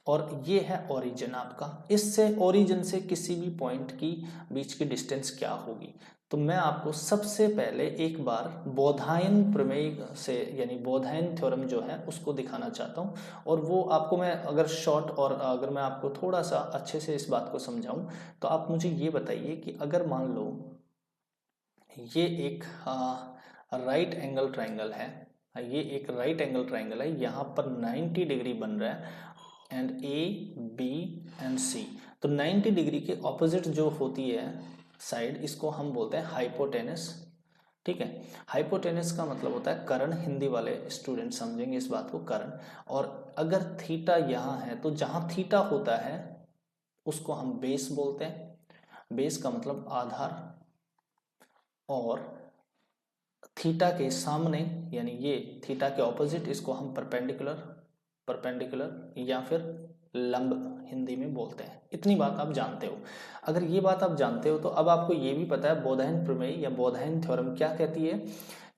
और ये है ओरिजिन आपका। इससे ओरिजिन से किसी भी पॉइंट की बीच की डिस्टेंस क्या होगी, तो मैं आपको सबसे पहले एक बार बोधायन प्रमेय से, यानी बोधायन थ्योरम जो है उसको दिखाना चाहता हूँ। और वो आपको मैं अगर शॉर्ट, और अगर मैं आपको थोड़ा सा अच्छे से इस बात को समझाऊं, तो आप मुझे ये बताइए कि अगर मान लो ये एक राइट एंगल ट्राइंगल है, ये एक राइट एंगल ट्राइंगल है, यहाँ पर 90 डिग्री बन रहा है, and A, B and C। तो 90 डिग्री के ऑपोजिट जो होती है साइड, इसको हम बोलते हैं हाइपोटेनस। ठीक है, हाइपोटेनस का मतलब होता है कर्ण, हिंदी वाले स्टूडेंट समझेंगे इस बात को, कर्ण। और अगर थीटा यहाँ है तो जहाँ थीटा होता है उसको हम बेस बोलते हैं। बेस का मतलब आधार, और थीटा के सामने यानी ये थीटा के ऑपोजिट, इसको हम परपेंडिकुलर या फिर लंब हिंदी में बोलते हैं। इतनी बात आप जानते हो। अगर ये बात आप जानते हो तो अब आपको ये भी पता है बोधायन प्रमेय या बोधायन थ्योरम क्या कहती है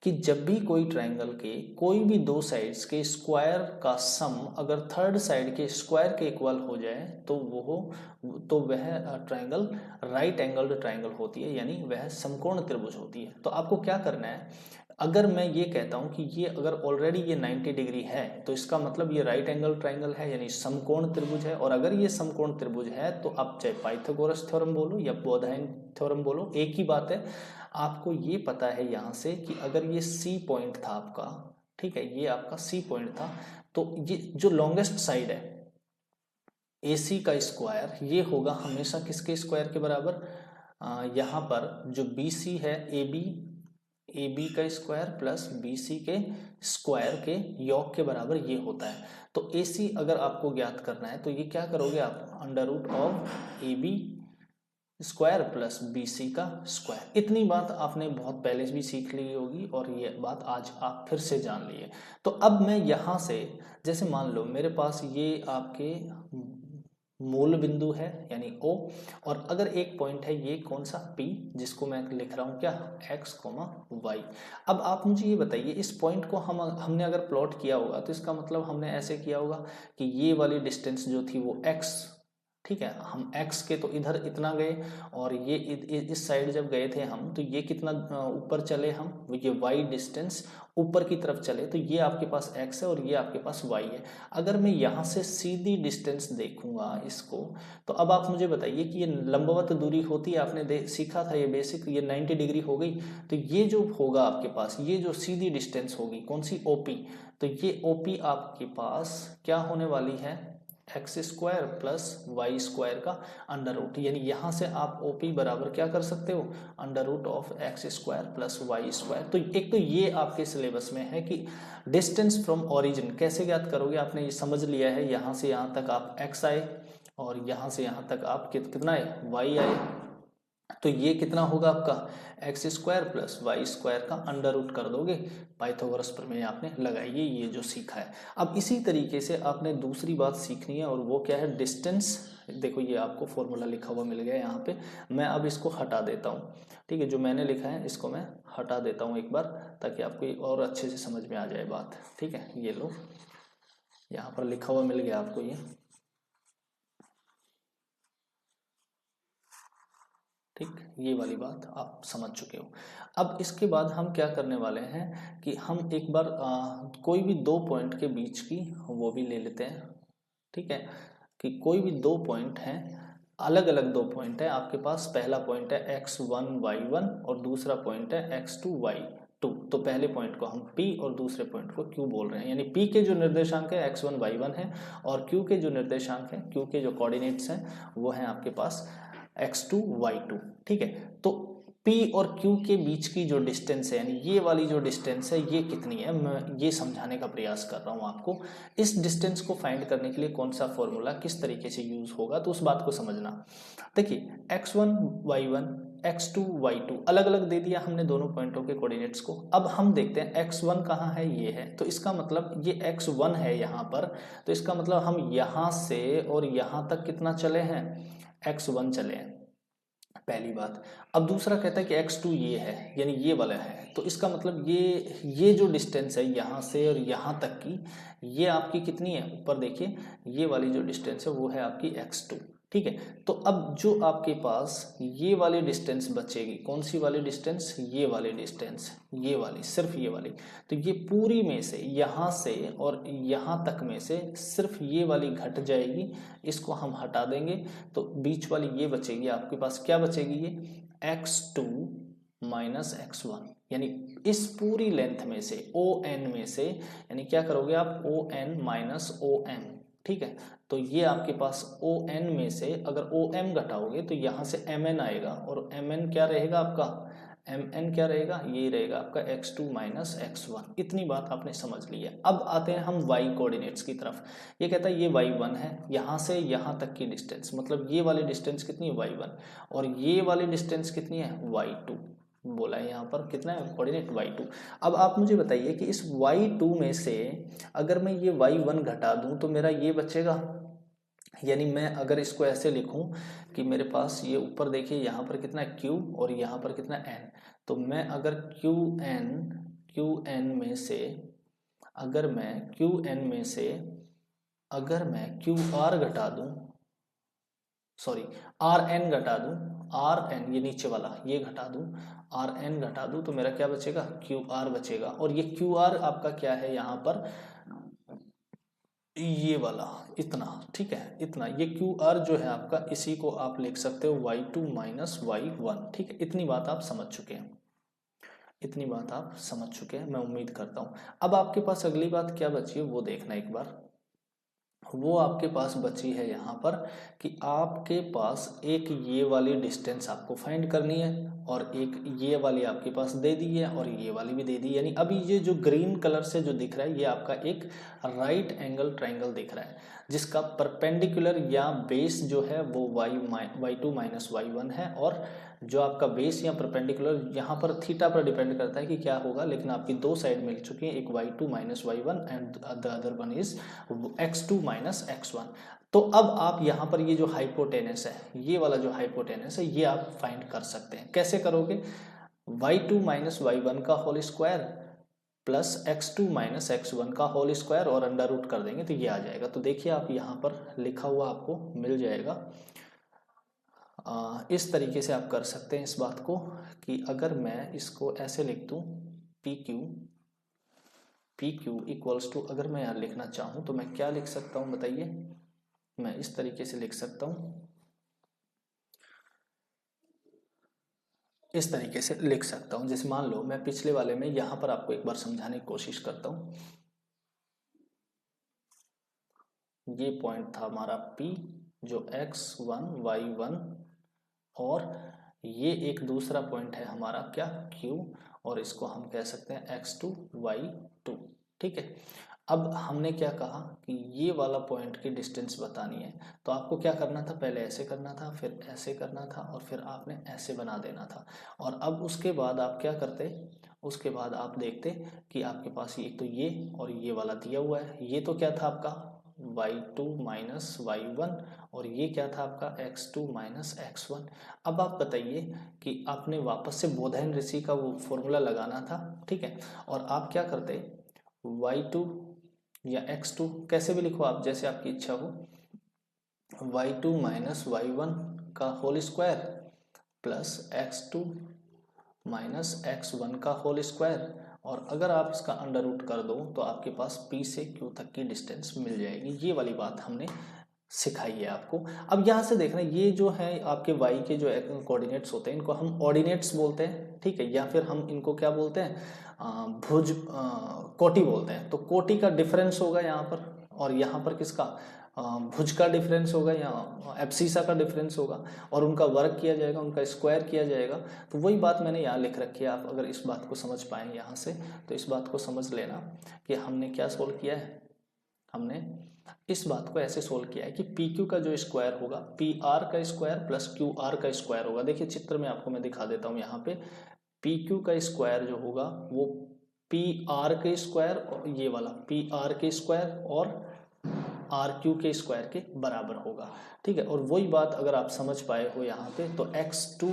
कि जब भी कोई ट्राइंगल के कोई भी दो साइड्स के स्क्वायर का सम अगर थर्ड साइड के स्क्वायर के इक्वल हो जाए तो वह ट्राइंगल राइट एंगल्ड ट्राइंगल होती है, यानी वह समकोण त्रिभुज होती है। तो आपको क्या करना है, अगर मैं ये कहता हूं कि ये अगर ऑलरेडी ये 90 डिग्री है तो इसका मतलब ये राइट एंगल ट्राइंगल है, यानी समकोण त्रिभुज है। और अगर ये समकोण त्रिभुज है तो आप चाहे पाइथागोरस थ्योरम बोलो या बोधायन थ्योरम बोलो, एक ही बात है। आपको ये पता है यहाँ से कि अगर ये सी पॉइंट था आपका, ठीक है, ये आपका सी पॉइंट था, तो ये जो लॉन्गेस्ट साइड है AC का स्क्वायर ये होगा हमेशा किसके स्क्वायर के बराबर, यहाँ पर जो BC है AB का स्क्वायर प्लस BC के स्क्वायर के योग के बराबर ये होता है। तो AC अगर आपको ज्ञात करना है तो ये क्या करोगे आप, under root of AB square plus BC का स्क्वायर। इतनी बात आपने बहुत पहले भी सीख ली होगी और ये बात आज आप फिर से जान लिए। तो अब मैं यहाँ से, जैसे मान लो मेरे पास ये आपके मूल बिंदु है यानी O, और अगर एक पॉइंट है ये कौन सा P, जिसको मैं लिख रहा हूँ क्या, x, y। अब आप मुझे ये बताइए, इस पॉइंट को हमने अगर प्लॉट किया होगा तो इसका मतलब हमने ऐसे किया होगा कि ये वाली डिस्टेंस जो थी वो x, ठीक है, हम x के तो इधर इतना गए, और ये इस साइड जब गए थे हम तो ये कितना ऊपर चले हम, ये y डिस्टेंस ऊपर की तरफ चले, तो ये आपके पास x है और ये आपके पास y है। अगर मैं यहाँ से सीधी डिस्टेंस देखूंगा इसको, तो अब आप मुझे बताइए कि ये लंबवत दूरी होती है, आपने सीखा था ये बेसिक, ये 90 डिग्री हो गई, तो ये जो होगा आपके पास, ये जो सीधी डिस्टेंस होगी कौन सी, OP, तो ये OP आपके पास क्या होने वाली है, x square plus y square का अंडर रूट, यानी यहाँ से आप OP बराबर क्या कर सकते हो, under root of x square plus y square. तो एक तो ये आपके सिलेबस में है कि डिस्टेंस फ्रॉम ओरिजिन कैसे ज्ञात करोगे, आपने ये समझ लिया है, यहाँ से यहाँ तक आप x आए और यहाँ से यहाँ तक आप कितना आए, y आए, तो ये कितना होगा आपका x square plus y square का अंडर रूट कर दोगे, पाइथागोरस प्रमेय आपने लगाइए, ये जो सीखा है। अब इसी तरीके से आपने दूसरी बात सीखनी है और वो क्या है, डिस्टेंस। देखो ये आपको फॉर्मूला लिखा हुआ मिल गया यहाँ पे, मैं अब इसको हटा देता हूँ, ठीक है, जो मैंने लिखा है इसको मैं हटा देता हूँ एक बार, ताकि आपको और अच्छे से समझ में आ जाए बात, ठीक है। ये लो यहाँ पर लिखा हुआ मिल गया आपको ये, ठीक, ये वाली बात आप समझ चुके हो। अब इसके बाद हम क्या करने वाले हैं कि हम एक बार कोई भी दो पॉइंट के बीच की वो भी ले लेते हैं, ठीक है, कि कोई भी दो पॉइंट हैं, अलग अलग दो पॉइंट है आपके पास, पहला पॉइंट है x1 y1 और दूसरा पॉइंट है x2 y2। तो पहले पॉइंट को हम P और दूसरे पॉइंट को Q बोल रहे हैं, यानी P के जो निर्देशांक है x1 y1 है और Q के जो निर्देशांक है, Q के जो कोऑर्डिनेट्स हैं वो हैं आपके पास x2 y2, ठीक है। तो P और Q के बीच की जो डिस्टेंस है, यानी ये वाली जो डिस्टेंस है ये कितनी है, मैं ये समझाने का प्रयास कर रहा हूँ आपको। इस डिस्टेंस को फाइंड करने के लिए कौन सा फॉर्मूला किस तरीके से यूज होगा, तो उस बात को समझना। देखिए x1 y1 x2 y2 अलग अलग दे दिया हमने दोनों पॉइंटों के कोऑर्डिनेट्स को। अब हम देखते हैं x1 कहाँ है, ये है, तो इसका मतलब ये x1 है यहाँ पर, तो इसका मतलब हम यहाँ से और यहाँ तक कितना चले हैं, x1 चले हैं, पहली बात। अब दूसरा कहता है कि x2 ये है, यानी ये वाला है, तो इसका मतलब ये जो डिस्टेंस है यहाँ से और यहाँ तक की, ये आपकी कितनी है, ऊपर देखिए ये वाली जो डिस्टेंस है वो है आपकी x2, ठीक है। तो अब जो आपके पास ये वाली डिस्टेंस बचेगी, कौन सी वाली डिस्टेंस, ये वाली डिस्टेंस, ये वाली, सिर्फ ये वाली, तो ये पूरी में से यहाँ से और यहाँ तक में से सिर्फ ये वाली घट जाएगी, इसको हम हटा देंगे, तो बीच वाली ये बचेगी, आपके पास क्या बचेगी, ये x2 माइनस x1, यानी इस पूरी लेंथ में से ON में से, यानी क्या करोगे आप, ON माइनस OM, ठीक है। तो ये आपके पास ON में से अगर OM घटाओगे तो यहाँ से MN आएगा, और MN क्या रहेगा आपका, MN क्या रहेगा, ये रहेगा आपका x2 माइनस x1। इतनी बात आपने समझ ली है। अब आते हैं हम y कोऑर्डिनेट्स की तरफ। ये कहता है ये y1 है, यहाँ से यहाँ तक की डिस्टेंस, मतलब ये वाली डिस्टेंस कितनी है y1, और ये वाली डिस्टेंस कितनी है y2, बोला है यहाँ पर कितना है कोऑर्डिनेट y2। अब आप मुझे बताइए कि इस y2 में से अगर मैं ये y1 घटा दूं तो मेरा ये बचेगा, यानी मैं अगर इसको ऐसे लिखूं कि मेरे पास ये ऊपर देखिए यहाँ पर कितना है q और यहाँ पर कितना n, तो मैं अगर qn में से अगर मैं qn में से अगर मैं qr घटा दूं, सॉरी rn घटा दूं, rn ये नीचे वाला ये घटा दूं, rn घटा दूं, तो मेरा क्या बचेगा, qr बचेगा। और ये qr आपका क्या है यहाँ पर, ये वाला इतना, ठीक है, इतना ये क्यू आर जो है आपका, इसी को आप लिख सकते हो y2 माइनस y1, ठीक है। इतनी बात आप समझ चुके हैं, इतनी बात आप समझ चुके हैं, मैं उम्मीद करता हूं। अब आपके पास अगली बात क्या बची है वो देखना एक बार। वो आपके पास बची है यहाँ पर कि आपके पास एक ये वाली डिस्टेंस आपको फाइंड करनी है और एक ये वाली आपके पास दे दी है और ये वाली भी दे दी है। यानी अभी ये जो ग्रीन कलर से जो दिख रहा है ये आपका एक राइट एंगल ट्राइंगल दिख रहा है, जिसका परपेंडिकुलर या बेस जो है वो y2 माइनस y1 है, और जो आपका बेस या परपेंडिकुलर यहाँ पर थीटा पर डिपेंड करता है कि क्या होगा, लेकिन आपकी दो साइड मिल चुकी है, एक y2 minus y1 and the other one is x2 minus x1। तो अब आप यहाँ पर ये जो हाइपोटेनस है, ये वाला जो हाइपोटेनस है, ये आप फाइंड कर सकते हैं। कैसे करोगे? y2 माइनस y1 का whole square plus x2 minus x1 का होल स्क्वायर और अंडर रूट कर देंगे तो ये आ जाएगा। तो देखिए आप यहाँ पर लिखा हुआ आपको मिल जाएगा। इस तरीके से आप कर सकते हैं इस बात को कि अगर मैं इसको ऐसे लिख दूं पी क्यू इक्वल्स टू, अगर मैं यहाँ लिखना चाहूँ तो मैं क्या लिख सकता हूँ बताइए? मैं इस तरीके से लिख सकता हूँ, इस तरीके से लिख सकता हूँ। जैसे मान लो मैं पिछले वाले में यहाँ पर आपको एक बार समझाने की कोशिश करता हूँ। ये पॉइंट था हमारा P जो x1 y1, और ये एक दूसरा पॉइंट है हमारा क्या Q, और इसको हम कह सकते हैं x2 y2, ठीक है। अब हमने क्या कहा कि ये वाला पॉइंट की डिस्टेंस बतानी है, तो आपको क्या करना था? पहले ऐसे करना था, फिर ऐसे करना था, और फिर आपने ऐसे बना देना था। और अब उसके बाद आप क्या करते? उसके बाद आप देखते कि आपके पास एक तो ये और ये वाला दिया हुआ है। ये तो क्या था आपका y2 माइनस y1, और ये क्या था आपका x2 माइनस x1। अब आप बताइए कि आपने वापस से बोधायन ऋषि का वो फॉर्मूला लगाना था, ठीक है। और आप क्या करते? y2 या x2 कैसे भी लिखो आप, जैसे आपकी इच्छा हो, y2 माइनस y1 का whole square plus x2 minus x1 का होल स्क्वायर, और अगर आप इसका अंडर रूट कर दो तो आपके पास P से Q तक की डिस्टेंस मिल जाएगी। ये वाली बात हमने सिखाई है आपको। अब यहाँ से देखना, ये जो है आपके y के जो कोऑर्डिनेट्स होते हैं इनको हम ऑर्डिनेट्स बोलते हैं, ठीक है, या फिर हम इनको क्या बोलते हैं? भुज कोटि बोलते हैं। तो कोटि का डिफरेंस होगा यहाँ पर, और यहाँ पर किसका? भुज का डिफरेंस होगा या एब्सिसा का डिफरेंस होगा, और उनका वर्क किया जाएगा, उनका स्क्वायर किया जाएगा। तो वही बात मैंने यहाँ लिख रखी है। आप अगर इस बात को समझ पाएँ यहाँ से, तो इस बात को समझ लेना कि हमने क्या सोल्व किया है। हमने इस बात को ऐसे सोल्व किया है कि पी क्यू का जो स्क्वायर होगा पी आर का स्क्वायर प्लस क्यू आर का स्क्वायर होगा। देखिए चित्र में आपको मैं दिखा देता हूँ। यहाँ पे पी क्यू का स्क्वायर जो होगा वो पी आर के स्क्वायर, ये वाला पी आर के स्क्वायर और आर क्यू के स्क्वायर के बराबर होगा, ठीक है। और वही बात अगर आप समझ पाए हो यहाँ पे, तो x2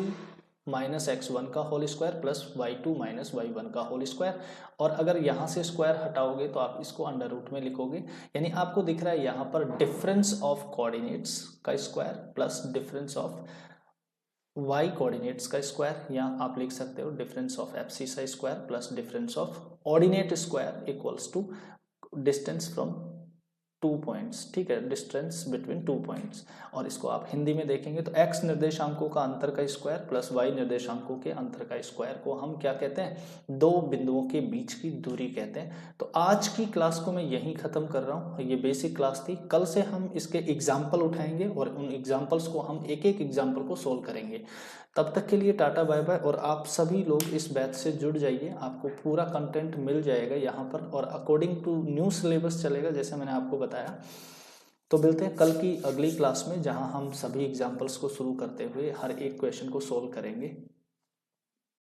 माइनस x1 का whole square plus y2 minus y1 का होल स्क्वायर, और अगर यहाँ से स्क्वायर हटाओगे तो आप इसको अंडर रूट में लिखोगे। यानी आपको दिख रहा है यहाँ पर डिफरेंस ऑफ कोऑर्डिनेट्स का square plus difference of y coordinates का स्क्वायर, या आप लिख सकते हो difference of abscissa square plus difference of ordinate square equals to distance from 2 points, ठीक है, डिस्टेंस बिटवीन 2 पॉइंट्स। और इसको आप हिंदी में देखेंगे तो x निर्देशांकों का अंतर का स्क्वायर प्लस y निर्देशांकों के अंतर का स्क्वायर को हम क्या कहते हैं? दो बिंदुओं के बीच की दूरी कहते हैं। तो आज की क्लास को मैं यहीं ख़त्म कर रहा हूँ। ये बेसिक क्लास थी। कल से हम इसके एग्जाम्पल उठाएंगे और उन एग्जाम्पल्स को हम एक एक एग्जाम्पल को सोल्व करेंगे। तब तक के लिए टाटा बाय बाय। और आप सभी लोग इस बैच से जुड़ जाइए, आपको पूरा कंटेंट मिल जाएगा यहाँ पर, और अकॉर्डिंग टू न्यू सिलेबस चलेगा जैसे मैंने आपको बताया। तो मिलते हैं कल की अगली क्लास में, जहाँ हम सभी एग्जाम्पल्स को शुरू करते हुए हर एक क्वेश्चन को सोल्व करेंगे।